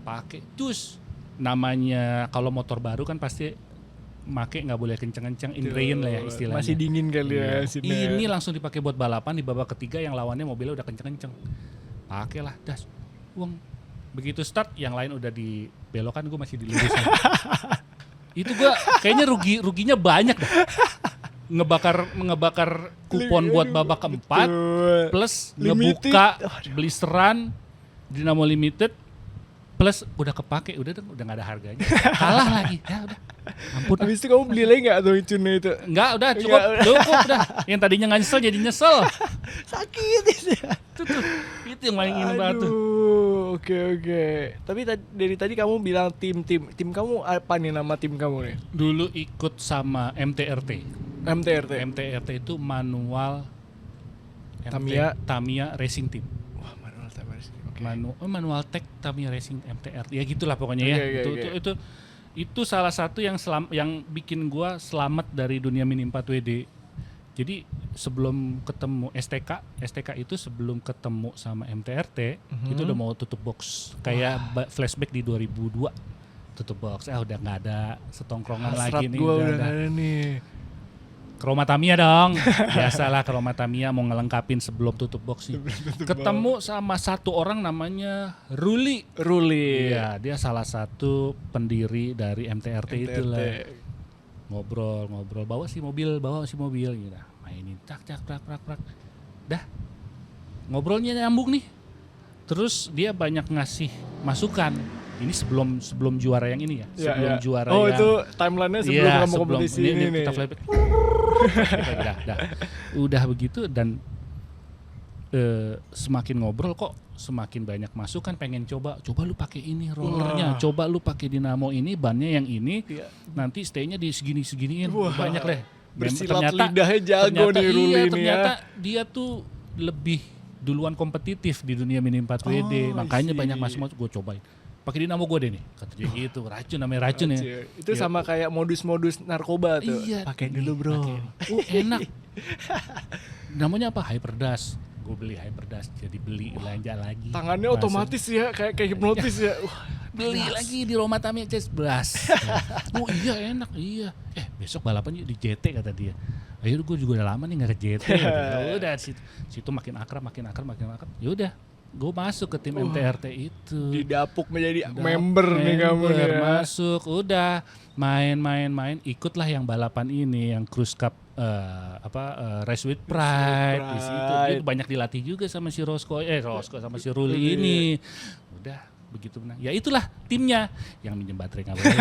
Pakai cus. Namanya kalau motor baru kan pasti make nggak boleh kenceng-kenceng, in rain lah ya istilahnya. Masih dingin kali ya. Ini langsung dipakai buat balapan di babak ketiga yang lawannya mobilnya udah kenceng-kenceng. Pakailah das. Uang. Begitu start yang lain udah dibelokan, gue masih di lurusan. Itu gue kayaknya ruginya banyak dah. ngebakar kupon buat babak keempat plus limited. Ngebuka beli seran Dinamo Limited plus udah kepake udah nggak ada harganya, kalah lagi ya udah ampun. Habis itu kamu beli lagi nggak tuh Cune itu? Nggak, udah cukup udah. Yang tadinya nggak nyesel jadi nyesel. Sakit itu yang paling ingin banget tuh. Oke. Tapi dari tadi kamu bilang tim kamu apa nih nama tim kamu nih? Dulu ikut sama MTRT. MTRT itu manual Tamiya Racing Team. Wah, manual Tamiya Racing Team. Okay. Manual Tech Tamiya Racing MTRT. Ya gitulah pokoknya ya. Itu salah satu yang bikin gua selamat dari dunia Mini 4WD. Jadi sebelum ketemu STK itu sebelum ketemu sama MTRT, itu udah mau tutup box. Kayak flashback di 2002 tutup box. Udah nggak ada setongkrongan lagi nih. Gua udah ada nih. Ke rumah Tamiya dong. Biasalah ke rumah Tamiya mau ngelengkapin sebelum tutup box sih. Ketemu sama satu orang namanya Ruli. Iya, dia salah satu pendiri dari MTRT. Itu lah. Ngobrol, bawa si mobil gitu. Mainin cak prak. Dah. Ngobrolnya nyambung nih. Terus dia banyak ngasih masukan. Ini sebelum juara yang ini ya. Sebelum juara yang itu timeline-nya sebelum kamu kompetisi ini nih. Kita flashback. Dah. Udah begitu dan semakin ngobrol kok semakin banyak masukan, pengen coba lu pakai ini rollernya, coba lu pakai dinamo ini, bannya yang ini, nanti stay-nya di seginiin, banyak deh. Bersilat lidahnya jago nih Ruli ini ternyata dia tuh lebih duluan kompetitif di dunia Mini 4WD, makanya banyak masuk gue cobain. Pakai dinamo gue deh nih, kata dia gitu, namanya racun ya. Itu sama kayak modus-modus narkoba tuh. Iya, pakai dulu bro. Enak. Namanya apa? Hyperdash. Gue beli Hyperdash, jadi beli belanja lagi. Tangannya otomatis ya, kayak hipnotis ya. Beli lagi di Roma Tamiya Blast. Oh iya enak, iya. Besok balapan yuk di JT kata dia. Ayo gue juga udah lama nih nggak ke JT. Udah situ makin akrab. Yaudah, gue masuk ke tim MTRT itu. Didapuk menjadi member nih kamu ya. Masuk, udah main, ikutlah yang balapan ini, yang Cruise Cup Race with Pride di situ. Dia banyak dilatih juga sama si Roscoe sama si Ruli ini. Udah begitu menang. Ya itulah timnya yang minjem baterai nggak boleh.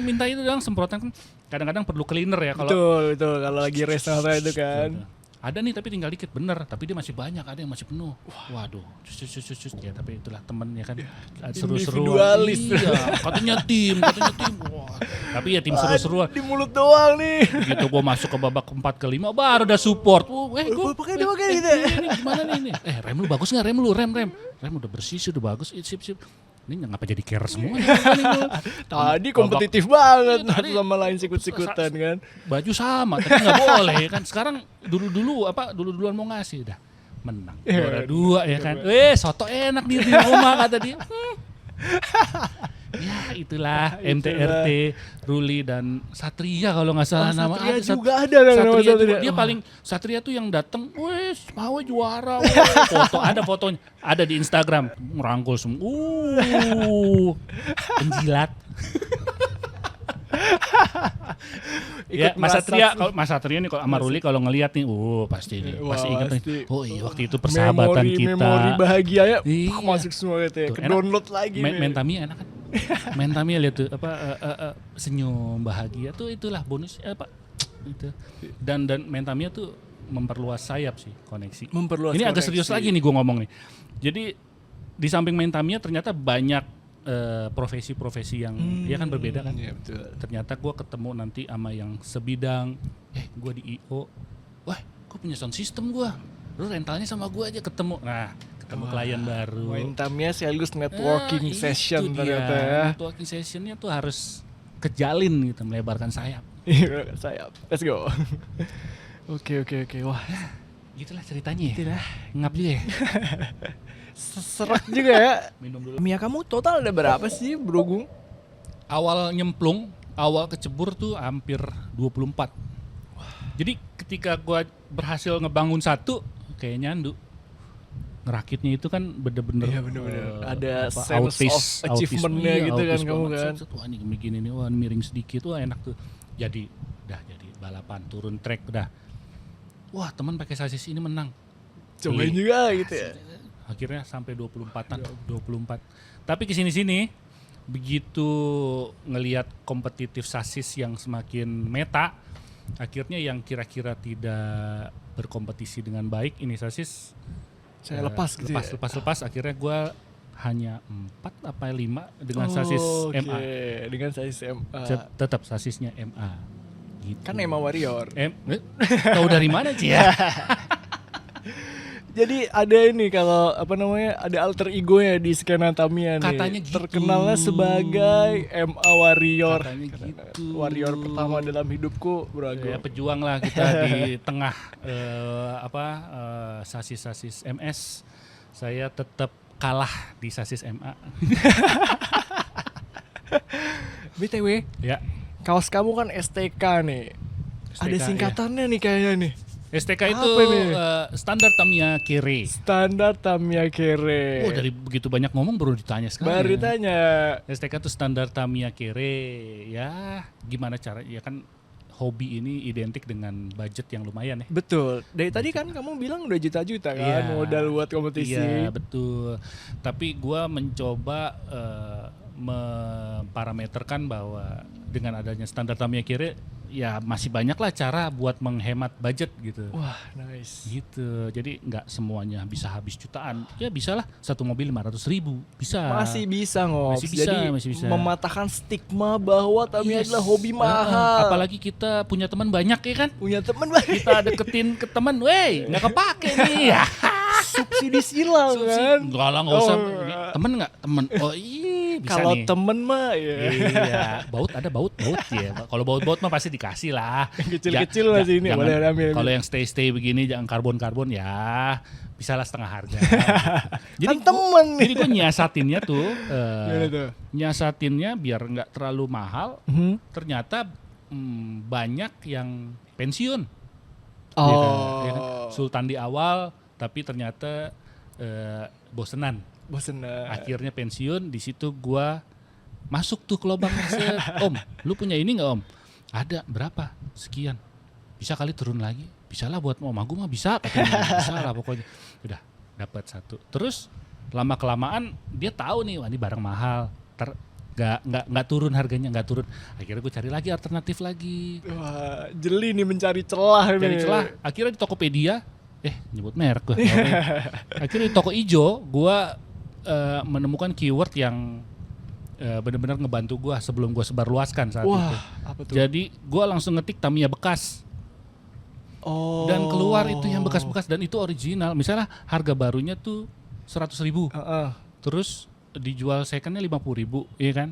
Minta itu dong semprotan kan. Kadang-kadang perlu cleaner ya kalau. Betul kalau lagi race itu kan. Ada nih tapi tinggal dikit bener, tapi dia masih banyak, ada yang masih penuh. Waduh, ya tapi itulah temennya kan seru-seruan. Iya, katanya tim. Wah. Tapi ya tim seru-seruan. Di mulut doang nih. Begitu gua masuk ke babak 4 ke 5 baru udah support. Gua pakai gitu. Ini gimana nih? Rem lu bagus enggak? Rem udah bersih sih, udah bagus. Sip. Ini ngapa jadi care semua? Tadi kompetitif banget sama lain sikut-sikutan kan. Baju sama, tapi nggak boleh kan. Sekarang duluan mau ngasih dah menang. Juara 2 ya kan. Soto enak di rumah kata dia. Ya itulah MTRT, Ruli dan Satria kalau nggak salah nama. Satria juga ada nama Satria. Dia paling Satria tuh yang datang, mau juara. Ada fotonya, ada di Instagram, ngerangkul semua. Penjilat. Ya Mas Satria nih kalau sama Ruli kalau ngelihat nih, pasti ingat nih. Oh iya waktu itu persahabatan kita. Memori bahagia ya, masuk semua gitu ya. Ke-download lagi nih. Main Tamiya enak kan? Main Tamiya lihat tuh senyum bahagia tuh itulah bonus itu. Dan main Tamiya tuh memperluas sayap sih koneksi. Ini agak serius lagi nih gue ngomong nih. Jadi di samping main Tamiya ternyata banyak profesi-profesi yang dia kan berbeda kan. Iya, betul. Ternyata gue ketemu nanti sama yang sebidang, gue di IO, gue punya sound system gue, lu rentalnya sama gue aja ketemu klien baru. Main Tamiya sekaligus networking session ternyata ya. Networking sessionnya tuh harus kejalin gitu, melebarkan sayap. Sayap, let's go. Oke, wah. Gitulah ceritanya ya. Itulah. Ngap juga ya. Serak juga ya. Minum dulu. Tamiya kamu total ada berapa sih Bro Gung? Awal nyemplung, awal kecebur tuh hampir 24. Jadi ketika gua berhasil ngebangun satu, kayak nyandu. Ngerakitnya itu kan bener-bener ada sense of achievement-nya gitu kan kamu kan. Wah ini begini nih, wah miring sedikit, wah enak tuh. Jadi balapan, turun track udah. Wah teman pakai sasis ini menang. Cobain juga gitu ya. Akhirnya sampai 24-an, 24. Tapi kesini-sini, begitu ngelihat kompetitif sasis yang semakin meta, akhirnya yang kira-kira tidak berkompetisi dengan baik, ini sasis saya lepas, akhirnya gue hanya 4 apa 5 dengan sasis MA. Dengan sasis MA. Tetap sasisnya MA. Gitu. Kan Emma Warrior. Tahu dari mana sih ya? Jadi ada ini kalau ada alter egonya di skena Tamiya nih. Katanya gitu. Terkenalnya sebagai Emma Warrior. Katanya gitu. Warrior pertama dalam hidupku, bro. Ya, pejuang lah kita di tengah sasis-sasis MS. Saya tetap kalah di sasis MA. BTW, Ya. kaos kamu kan STK nih. STK, ada singkatannya nih kayaknya nih. STK itu standar Tamiya Kere. Standar Tamiya Kere. Oh, dari begitu banyak ngomong baru ditanya sekali. Baru tanya. STK itu standar Tamiya Kere. Ya, gimana cara? Ya kan hobi ini identik dengan budget yang lumayan ya. Betul. Dari tadi kan kamu bilang udah juta-juta kan modal buat kompetisi. Iya, betul. Tapi gua mencoba memparameterkan bahwa dengan adanya standar Tamiya Kere ya masih banyak lah cara buat menghemat budget gitu. Wah, nice. Gitu. Jadi nggak semuanya bisa habis jutaan. Ya bisa lah, satu mobil 500.000 bisa. Masih bisa Ngob. Jadi masih bisa. Mematahkan stigma bahwa Tamiya adalah hobi mahal. Apalagi kita punya teman banyak ya kan? Punya teman banyak. Kita deketin ke teman, wey nggak kepake nih. Subsidi silang kan? Enggak lah, nggak usah. Temen nggak? Temen. Oh iya, bisa kalau nih. Temen mah ya. Iya, baut ya. Kalau baut mah pasti dikasih lah. Kecil-kecil lah sini boleh ambil. Kalau yang stay begini jangan karbon ya, bisa lah setengah harga. Jadi kan temen nih. Jadi gue nyiasatinnya biar nggak terlalu mahal. Ternyata banyak yang pensiun. Oh. Ya kan? Sultan di awal, tapi ternyata bosenan. Akhirnya pensiun. Di situ gua masuk tuh ke lubangnya. Om, lu punya ini nggak om? Ada, berapa? Sekian. Bisa kali turun lagi? Bisa lah buat om aku mah bisa. Bisa lah pokoknya. Udah dapat satu. Terus lama kelamaan dia tahu nih, wah ini barang mahal. Nggak turun harganya, nggak turun. Akhirnya gue cari lagi alternatif lagi. Wah, jeli nih mencari celah. Akhirnya di Tokopedia, nyebut merek gue. Akhirnya di toko ijo, gue menemukan keyword yang benar-benar ngebantu gue sebelum gue sebarluaskan saat itu. Apa tuh? Jadi gue langsung ngetik Tamiya bekas. Oh. Dan keluar itu yang bekas-bekas dan itu original. Misalnya harga barunya tuh 100.000. Terus dijual secondnya 50.000, iya kan?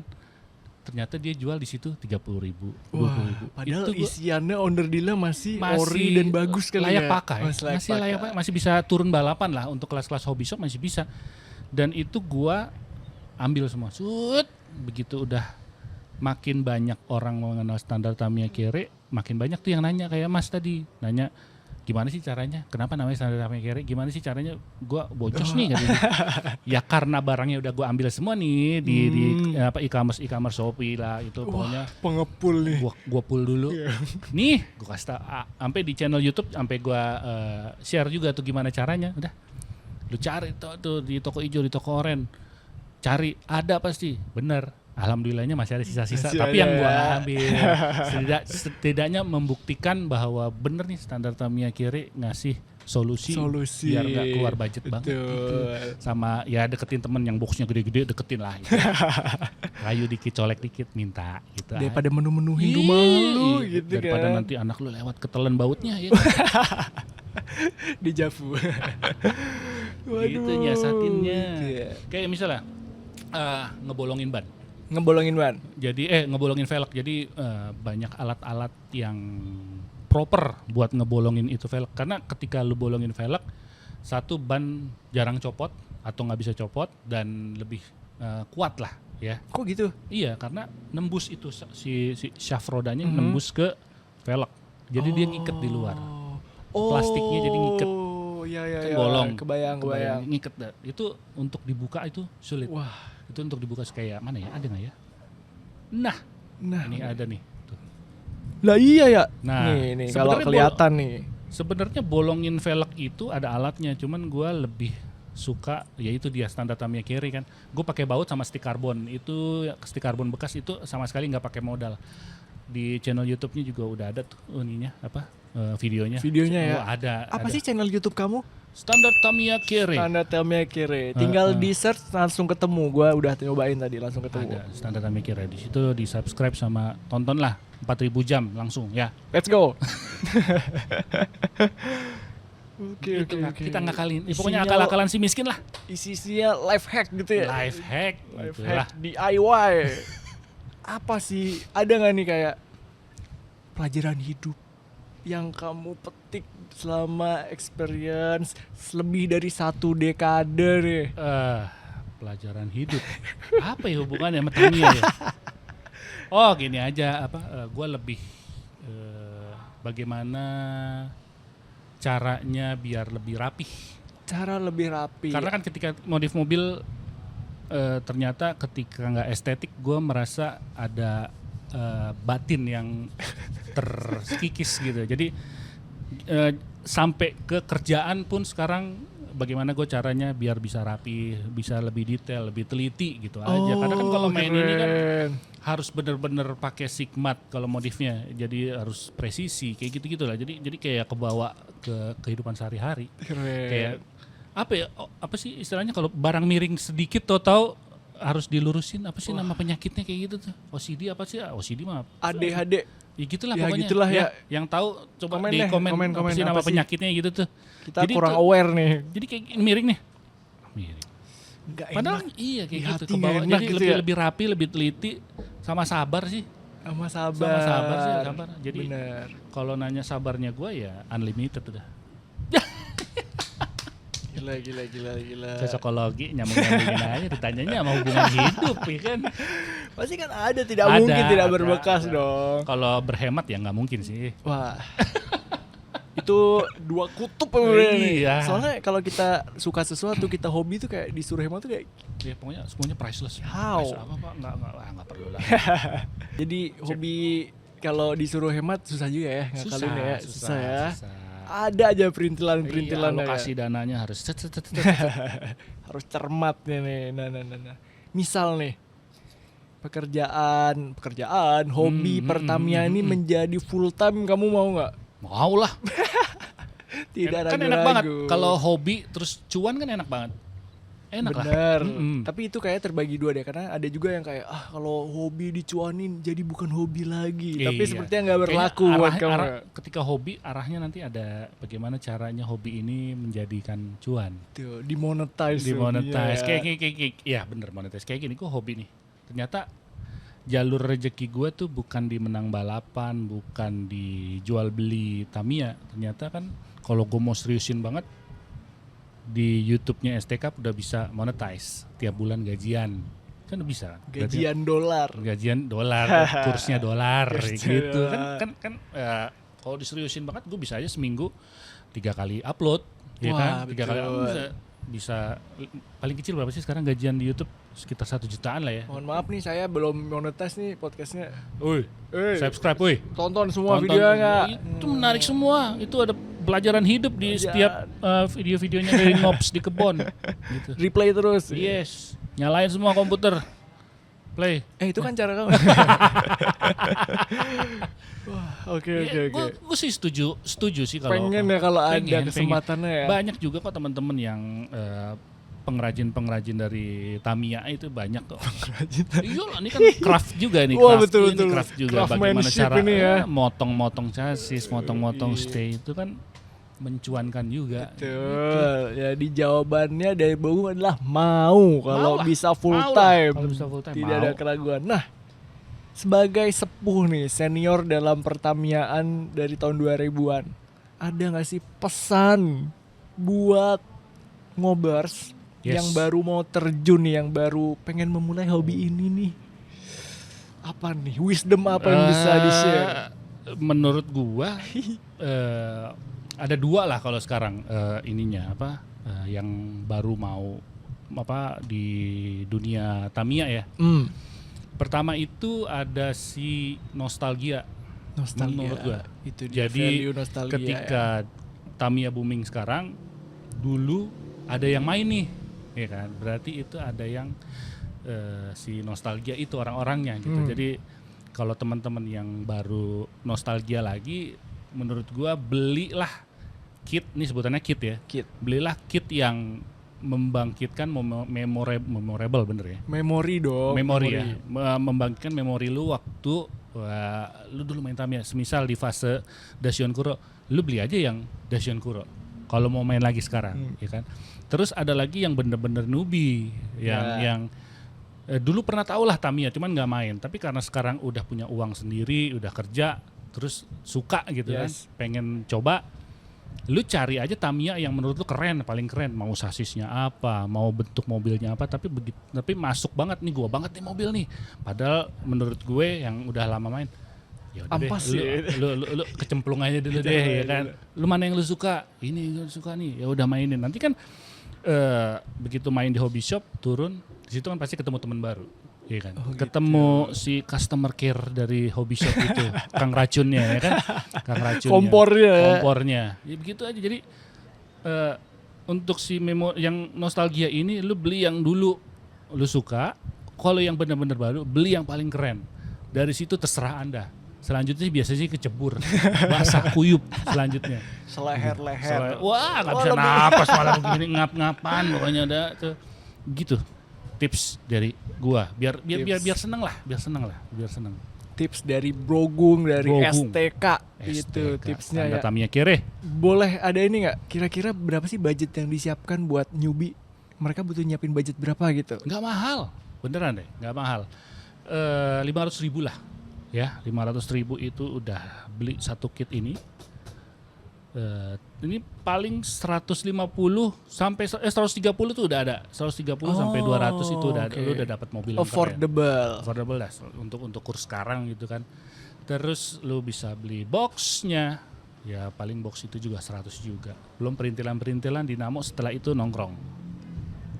Ternyata dia jual di situ 30.000, 20.000. Padahal itu isiannya onderdilnya masih ori dan bagus kali layak ya. pakai. Masih layak pakai, masih bisa turun balapan lah untuk kelas-kelas hobby shop masih bisa. Dan itu gua ambil semua. Begitu udah makin banyak orang mengenal standar Tamiya Kere, makin banyak tuh yang nanya kayak Mas tadi, nanya gimana sih caranya? Kenapa namanya standar Tamiya Kere? Gimana sih caranya? Gua boncos nih katanya. Ya karena barangnya udah gua ambil semua nih di e-commerce Shopee lah itu. Pokoknya pengepul nih. Gua pull dulu. Nih, gua kasih tau sampai di channel YouTube sampai gua share juga tuh gimana caranya. Udah. Lu cari tuh di toko hijau, di toko oren. Cari, ada pasti. Bener. Alhamdulillahnya masih ada sisa-sisa, tapi yang gua nggak ambil. Setidaknya membuktikan bahwa bener nih standar Tamiya Kere ngasih solusi biar nggak keluar budget banget gitu. Sama ya deketin temen yang boxnya gede-gede, deketin lah gitu. Kayu dikit, colek dikit, minta gitu. Daripada menu-menuhin rumah lu gitu kan. Daripada nanti anak lu lewat ketelan bautnya ya. Di Javu. Gitu nyiasatinnya. Kayak misalnya ngebolongin ban. Jadi ngebolongin velg. Jadi banyak alat-alat yang proper buat ngebolongin itu velg. Karena ketika lu bolongin velg, satu ban jarang copot atau nggak bisa copot dan lebih kuat lah ya. Kok gitu? Iya, karena nembus itu si shaft rodanya nembus ke velg. Jadi dia ngiket di luar. Plastiknya jadi ngiket. Iya. Bolong. Kebayang. Ngiket. Itu untuk dibuka itu sulit. Wah. Itu untuk dibuka kayak mana ya? Ada nggak ya? Nah, ini ada nih. Tuh. Lah iya ya. Nah, nih kalau kelihatan nih. Sebenarnya bolongin velg itu ada alatnya, cuman gue lebih suka yaitu dia standar Tamiya Kere kan. Gue pakai baut sama stick karbon. Itu stick karbon bekas itu sama sekali nggak pakai modal. Di channel YouTube-nya juga udah ada tuh videonya. Videonya ya. Ada. Apa sih channel YouTube kamu? Standar Tamiya Kere. Tinggal di search langsung ketemu. Gua udah nyobain tadi langsung ketemu. Ada standar Tamiya Kere. Di situ di subscribe sama tonton lah. 4.000 jam langsung ya. Let's go. Oke. Kita ngakalin. Pokoknya Isinya akal-akalan si miskin lah. Isinya life hack gitu ya. Life hack. Life Gitu hack lah. DIY. Apa sih? Ada nggak nih kayak pelajaran hidup yang kamu petik selama experience lebih dari 1 dekade nih? Pelajaran hidup. Apa ya hubungannya sama Tamiya ya? Oh gini aja, gue lebih bagaimana caranya biar lebih rapih. Cara lebih rapi. Karena kan ketika modif mobil ternyata ketika nggak estetik, gue merasa ada batin yang terkikis gitu. Jadi sampai ke kerjaan pun sekarang bagaimana gue caranya biar bisa rapi, bisa lebih detail, lebih teliti gitu aja. Karena kan kalau main ini kan harus bener-bener pakai sigmat kalau modifnya, jadi harus presisi kayak gitu-gitu lah. Jadi kayak kebawa ke kehidupan sehari-hari. Kayak apa sih istilahnya kalau barang miring sedikit tahu harus dilurusin, apa sih nama penyakitnya kayak gitu tuh? OCD apa sih? OCD mah ADHD. Ya gitulah Ya pokoknya. gitulah ya. Yang tahu coba Komen di deh, komen apa sih nama apa sih? penyakitnya gitu tuh. Kita Jadi kurang tuh- aware nih. Jadi kayak miring nih. Miring. Nggak Padahal enak. iya Di kayak gitu hati ke nggak bawah. enak Jadi gitu lebih ya. lebih rapi, lebih teliti, sama sabar sih. Sama Sama sabar. sabar. Jadi bener. kalau nanya sabarnya gue ya unlimited udah. Gila. Cocokologi nyambung-nyambungin aja ditanyanya sama hubungan hidup ya kan. Pasti kan ada, tidak Ada, mungkin tidak ada, berbekas ada. dong. Kalau berhemat ya nggak mungkin sih. Wah. Itu 2 kutub sebenarnya nih. Iya. Soalnya kalau kita suka sesuatu, kita hobi tuh kayak disuruh hemat tuh kayak Ya pokoknya semuanya priceless. How? Price apa pak? Nggak perlu lah. jadi hobi kalau disuruh hemat susah juga ya ngakalin ya. Susah ya. Ada aja perintilan-perintilan Iya, alokasi dananya harus harus cermat nih. Nah. Misal nih pekerjaan, hobi Pertamina ini menjadi full time, kamu mau nggak? Mau lah. Tidak Kan ragu-ragu. enak banget kalau hobi terus cuan kan enak banget. Enak Bener. lah. Tapi itu kayak terbagi 2 deh, karena ada juga yang kayak kalau hobi dicuanin jadi bukan hobi lagi. Tapi Iya. sepertinya nggak berlaku Kayaknya buat kamu. ketika hobi arahnya nanti ada bagaimana caranya hobi ini menjadikan cuan. Tuh, dimonetize. Dimonetize. hobinya. Kayak ya bener monetize. Kayak gini kok hobi nih. Ternyata jalur rezeki gue tuh bukan di menang balapan, bukan di jual beli Tamiya. Ternyata kan kalau gue mau seriusin banget, di YouTube-nya STK udah bisa monetize tiap bulan gajian, kan udah bisa. Gajian dolar. Gajian dolar, kursnya dolar Kursnya gitu dolar. kan. Kalau diseriusin banget, gue bisa aja seminggu 3 kali upload, ya Wah, kan? 3 kali betul. bisa paling kecil berapa sih sekarang gajian di YouTube? Sekitar 1 jutaan lah ya. Mohon maaf nih, saya belum monetize nih podcastnya. Woi, subscribe woi. Tonton semua Tonton videonya. Itu menarik semua. Itu ada pelajaran hidup di Pelajaran. setiap video-videonya dari ngops di kebon. Gitu. Replay terus. Yes, nyalain semua komputer. Play. Itu kan cara kamu. Wah, oke. Gue sih setuju sih kalau Pengen ya kalau ada pengen. kesempatannya ya. Banyak juga kok teman-teman yang pengrajin dari Tamiya itu banyak kok. Iya lah, ini kan craft juga nih. Wah, Craft betul. ini craft juga. Bagaimana Craftsmanship cara ini ya. motong-motong chassis, motong-motong stay itu kan mencuankan juga. Betul. Jadi jawabannya dari Bogu adalah mau kalau Mau lah, bisa full mau lah. time. Kalau bisa full time, Tidak mau. ada keraguan. Nah, sebagai sepuh nih, senior dalam pertamiaan dari tahun 2000-an, ada nggak sih pesan buat ngobers yang baru mau terjun nih, yang baru pengen memulai hobi ini nih? Apa nih? Wisdom apa yang bisa di-share? Menurut gua ada 2 lah kalau sekarang ininya yang baru mau di dunia Tamiya ya. Pertama itu ada si nostalgia. Menurut gua. Itu dia, Jadi value nostalgia, ketika Tamiya booming sekarang, dulu ada yang main nih, ya kan? Berarti itu ada yang si nostalgia itu orang-orangnya gitu. Jadi kalau teman-teman yang baru nostalgia lagi, menurut gua belilah kit, nih sebutannya kit ya. Kit. Belilah kit yang membangkitkan memorable bener ya. Memori dong. Memori ya. Membangkitkan memori lu waktu lu dulu main Tamiya. Semisal di fase Daishion Kuro, lu beli aja yang Daishion Kuro. Kalau mau main lagi sekarang, ya kan. Terus ada lagi yang bener-bener newbie, yang dulu pernah tahu lah Tamiya, cuman nggak main. Tapi karena sekarang udah punya uang sendiri, udah kerja, terus suka gitu kan, pengen coba. Lu cari aja Tamiya yang menurut lu keren, paling keren. Mau sasisnya apa, mau bentuk mobilnya apa, tapi masuk banget nih, gua banget nih mobil nih. Padahal menurut gue yang udah lama main, ya udah deh, lu kecemplung aja dulu deh, ya kan. Lu mana yang lu suka? Ini lu suka nih, ya udah mainin. Nanti kan begitu main di hobby shop, turun, di situ kan pasti ketemu teman baru. Iya kan, ketemu si customer care dari hobby shop itu, Kang Racunnya ya kan, Kang Racunnya, kompornya, ya begitu aja. Jadi untuk si yang nostalgia ini, lu beli yang dulu lu suka, kalau yang benar-benar baru, beli yang paling keren. Dari situ terserah Anda. Selanjutnya biasanya sih kecebur, basah kuyup selanjutnya. Seleher-leher. Wah, nggak bisa napas malah begini, ngap-ngapan pokoknya ada tuh, gitu. Tips dari gua biar seneng lah. Tips dari Brogung dari STK itu tipsnya ya. Tamiya Kere. Boleh ada ini nggak? Kira-kira berapa sih budget yang disiapkan buat newbie? Mereka butuh nyiapin budget berapa gitu? Nggak mahal, beneran deh, nggak mahal. 500.000 lah, ya 500.000 itu udah beli satu kit ini. Ini paling 150 sampai 130 tuh udah ada. 130 sampai 200 itu udah ada. Lu udah dapat mobil yang affordable lah untuk kurs sekarang gitu kan. Terus lu bisa beli boxnya. Ya paling box itu juga 100 juga. Belum perintilan dinamo setelah itu nongkrong.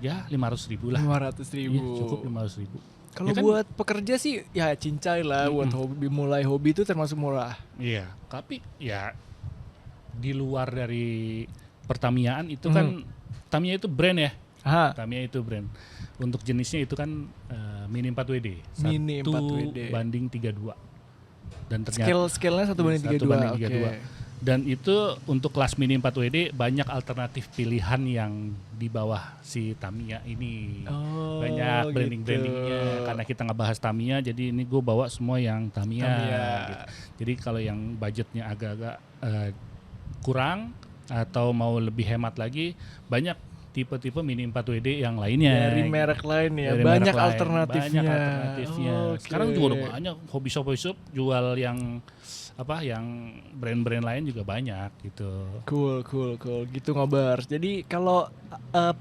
Ya 500.000 lah. 500.000. Iya, cukup 500.000. Kalau ya kan, buat pekerja sih ya cincai lah. Buat mulai hobi itu termasuk murah. Iya, tapi ya di luar dari pertamiyaan itu kan Tamiya itu brand ya. Tamiya itu brand. Untuk jenisnya itu kan Mini 4WD. Mini 4WD. 1:32. Dan ternyata scale-nya 1:32. Okay. Dan itu untuk kelas Mini 4WD banyak alternatif pilihan yang di bawah si Tamiya ini. Banyak branding-brandingnya. Karena kita ngebahas Tamiya, jadi ini gue bawa semua yang Tamiya. Gitu. Jadi kalau yang budgetnya agak-agak kurang atau mau lebih hemat lagi, banyak tipe-tipe Mini 4WD yang lainnya. Dari merek lain ya, banyak alternatifnya. Sekarang juga udah banyak hobby shop jual yang brand-brand lain juga banyak gitu. Cool gitu Ngobers. Jadi kalau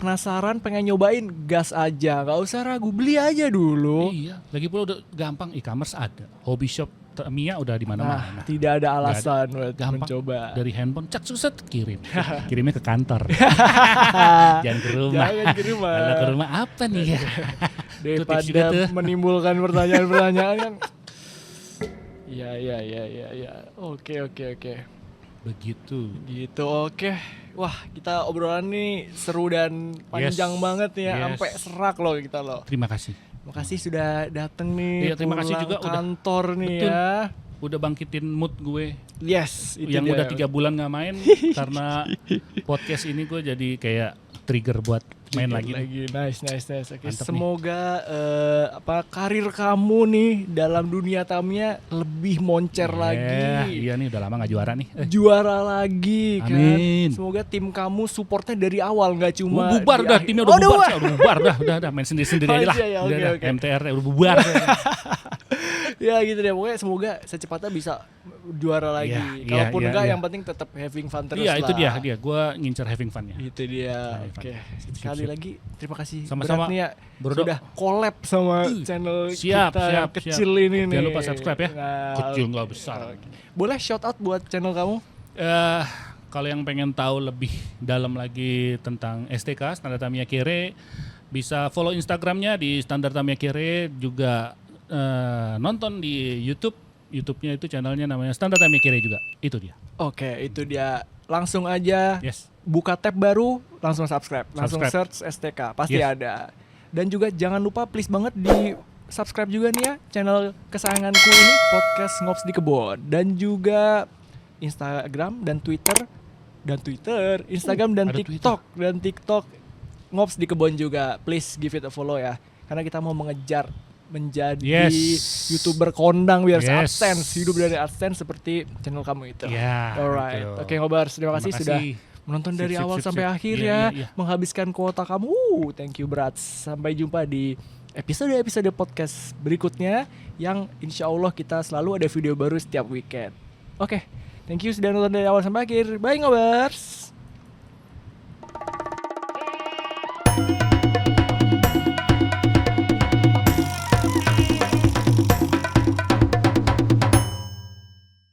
penasaran pengen nyobain, gas aja, nggak usah ragu, beli aja dulu. Iya, lagi pula udah gampang, e-commerce ada, hobby shop Tamiya udah di mana-mana. Tidak ada alasan buat mencoba. Dari handphone suset kirimnya ke kantor. Jangan ke rumah. Kalau ke rumah apa nih ya? Daripada menimbulkan pertanyaan-pertanyaan kan. Ya. Oke. Begitu. Gitu, oke. Wah, kita obrolan nih seru dan panjang banget nih ya, sampai serak loh kita loh. Terima kasih. Makasih sudah dateng nih. Iya, terima kasih juga kantor udah, nih betul, ya. Udah bangkitin mood gue. Yes, itu yang dia. Udah 3 bulan nggak main karena podcast ini gue jadi kayak trigger buat main lagi. Nice. Oke, semoga karir kamu nih dalam dunia Tamiya lebih moncer lagi. Iya nih, udah lama nggak juara nih. Juara lagi. Amin. Kan. Semoga tim kamu supportnya dari awal, nggak cuma bubar dah, timnya udah bubar. Udah main sendiri aja lah. Okay. MTR udah bubar. Ya gitu deh, pokoknya semoga secepatnya bisa juara lagi. Kalaupun enggak, yang penting tetap having fun terus lah. Iya, itu dia. Gue ngincer having fun-nya. Itu dia. Oke. Sekali lagi terima kasih sama-sama berat nih ya. Sudah collab sama channel kita yang kecil ini nih. Jangan lupa subscribe ya. Kecil nggak besar. Boleh shout out buat channel kamu? Kalau yang pengen tahu lebih dalam lagi tentang STK Standar Tamiya Kere, bisa follow Instagramnya di Standar Tamiya Kere, juga nonton di YouTube-nya itu channelnya namanya Standar Tamiya Kere juga. Itu dia. Oke, itu dia. Langsung aja buka tab baru, langsung subscribe. Langsung search STK, pasti ada. Dan juga jangan lupa please banget di subscribe juga nih ya channel kesayanganku ini, Podcast Ngops di Kebon. Dan juga Instagram dan Twitter, Instagram dan TikTok. Dan TikTok Ngops di Kebon juga. Please give it a follow ya. Karena kita mau mengejar menjadi YouTuber kondang biar AdSense, hidup dari AdSense seperti channel kamu itu. Alright. Oke, Ngobers, terima kasih sudah menonton dari awal sampai akhir ya. Menghabiskan kuota kamu. Thank you berat. Sampai jumpa di episode podcast berikutnya yang insya Allah kita selalu ada video baru setiap weekend. Oke, thank you sudah nonton dari awal sampai akhir. Bye Ngobers.